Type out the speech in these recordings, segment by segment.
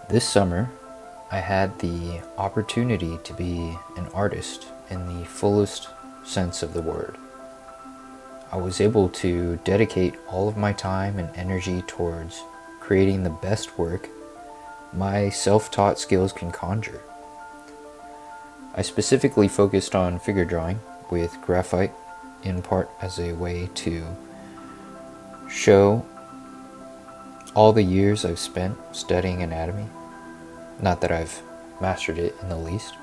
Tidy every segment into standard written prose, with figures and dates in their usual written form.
This summer, I had the opportunity to be an artist in the fullest sense of the word. I was able to dedicate all of my time and energy towards creating the best work my self-taught skills can conjure. I specifically focused on figure drawing with graphite, in part as a way to show all the years I've spent studying anatomy. Not that I've mastered it in the least.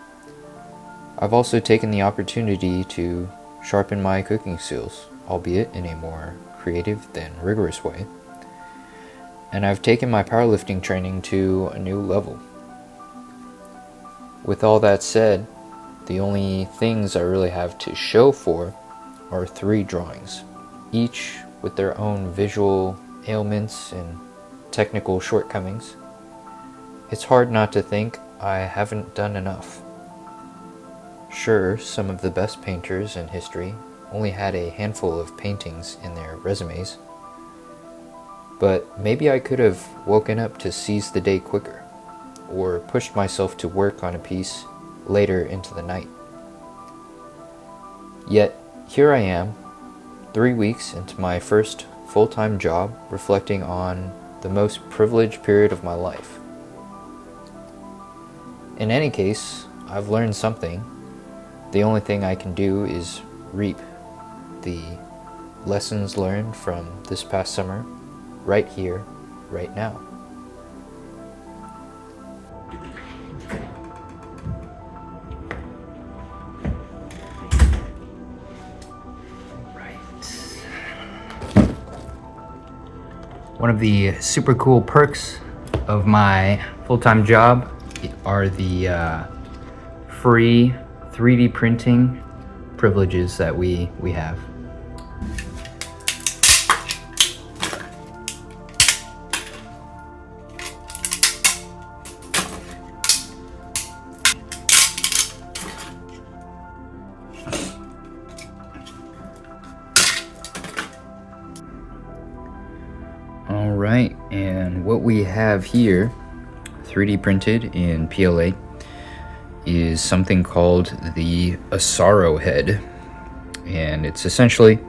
I've also taken the opportunity to sharpen my cooking skills, albeit in a more creative than rigorous way. And I've taken my powerlifting training to a new level. With all that said, the only things I really have to show for are 3 drawings, each with their own visual ailments and technical shortcomings. It's hard not to think I haven't done enough. Sure, some of the best painters in history only had a handful of paintings in their resumes, but maybe I could have woken up to seize the day quicker, or pushed myself to work on a piece later into the night. Yet, here I am, 3 weeks into my first full-time job, reflecting on the most privileged period of my life. In any case, I've learned something. The only thing I can do is reap the lessons learned from this past summer, right here, right now. One of the super cool perks of my full-time job are the free 3D printing privileges that we have. Alright, and what we have here, 3D printed in PLA, is something called the Asaro head. And it's essentially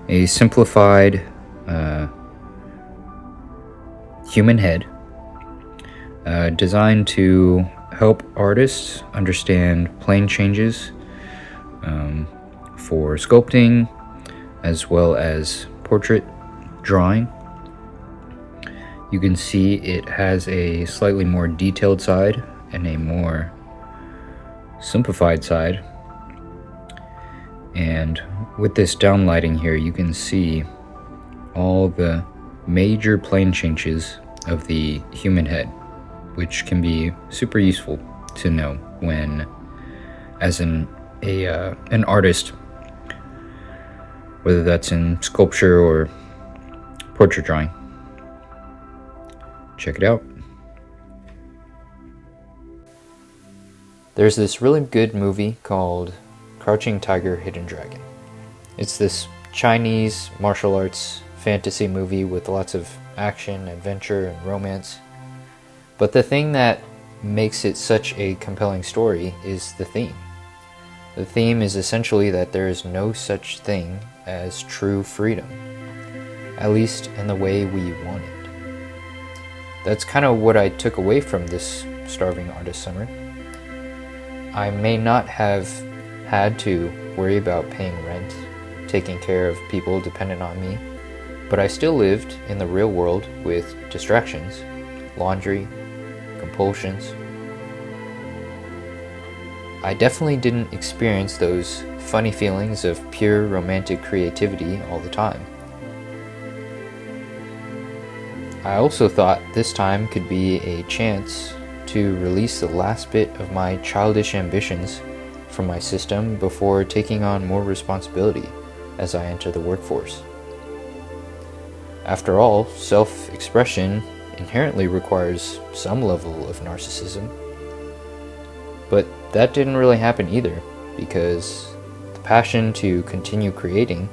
a simplified human head designed to help artists understand plane changes for sculpting as well as portrait drawing. You can see it has a slightly more detailed side and a more simplified side. And with this downlighting here, you can see all the major plane changes of the human head, which can be super useful to know when, as an artist, whether that's in sculpture or portrait drawing. Check it out. There's this really good movie called Crouching Tiger, Hidden Dragon. It's this Chinese martial arts fantasy movie with lots of action, adventure, and romance. But the thing that makes it such a compelling story is the theme. The theme is essentially that there is no such thing as true freedom, at least in the way we want it. That's kind of what I took away from this Starving Artist Summer. I may not have had to worry about paying rent, taking care of people dependent on me, but I still lived in the real world with distractions, laundry, compulsions. I definitely didn't experience those funny feelings of pure romantic creativity all the time. I also thought this time could be a chance to release the last bit of my childish ambitions from my system before taking on more responsibility as I enter the workforce. After all, self-expression inherently requires some level of narcissism. But that didn't really happen either, because the passion to continue creating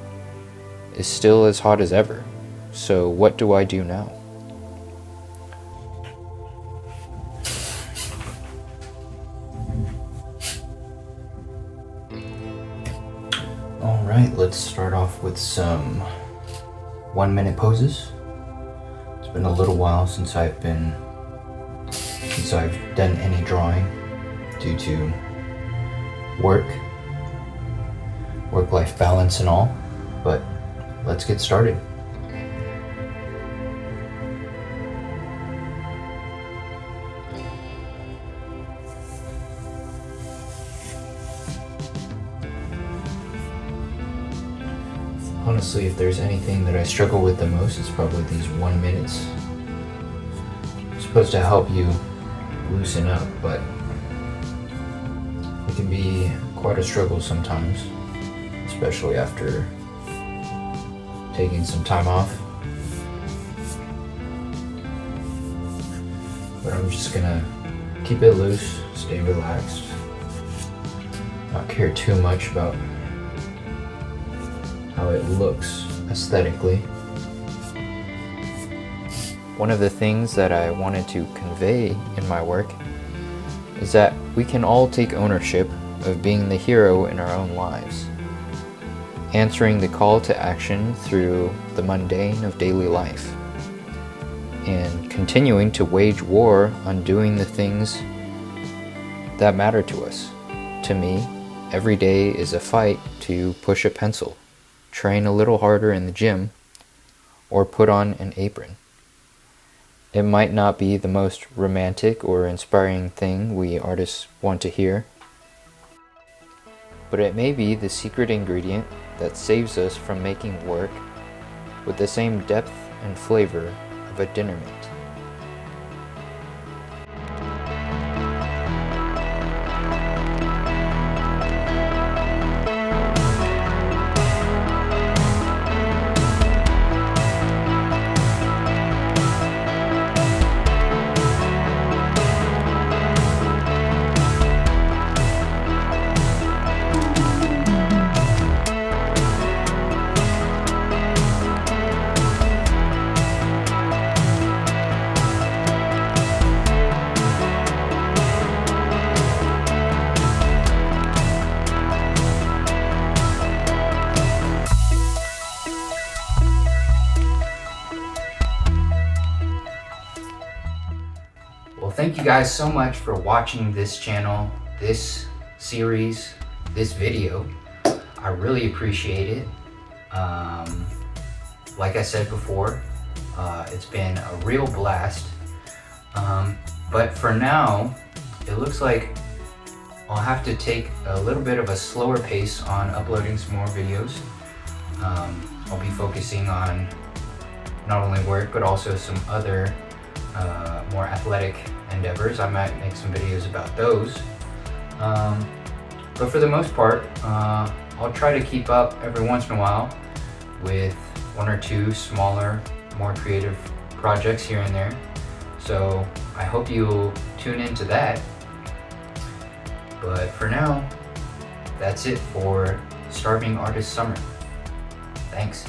is still as hot as ever. So what do I do now? start off with some 1-minute poses. It's been a little while since I've done any drawing due to work-life balance and all, but let's get started. Honestly, if there's anything that I struggle with the most, it's probably these 1 minutes. It's supposed to help you loosen up, but it can be quite a struggle sometimes, especially after taking some time off. But I'm just gonna keep it loose, stay relaxed, not care too much about how it looks aesthetically. One of the things that I wanted to convey in my work is that we can all take ownership of being the hero in our own lives, answering the call to action through the mundane of daily life, and continuing to wage war on doing the things that matter to us. To me, every day is a fight to push a pencil, train a little harder in the gym, or put on an apron. It might not be the most romantic or inspiring thing we artists want to hear, but it may be the secret ingredient that saves us from making work with the same depth and flavor of a dinner mate. Well, thank you guys so much for watching this channel, this series, this video. I really appreciate it. Like I said before, it's been a real blast. But for now, it looks like I'll have to take a little bit of a slower pace on uploading some more videos. I'll be focusing on not only work, but also some other more athletic endeavors. I might make some videos about those. But for the most part, I'll try to keep up every once in a while with 1 or 2 smaller, more creative projects here and there. So I hope you'll tune into that. But for now, that's it for Starving Artist Summer. Thanks.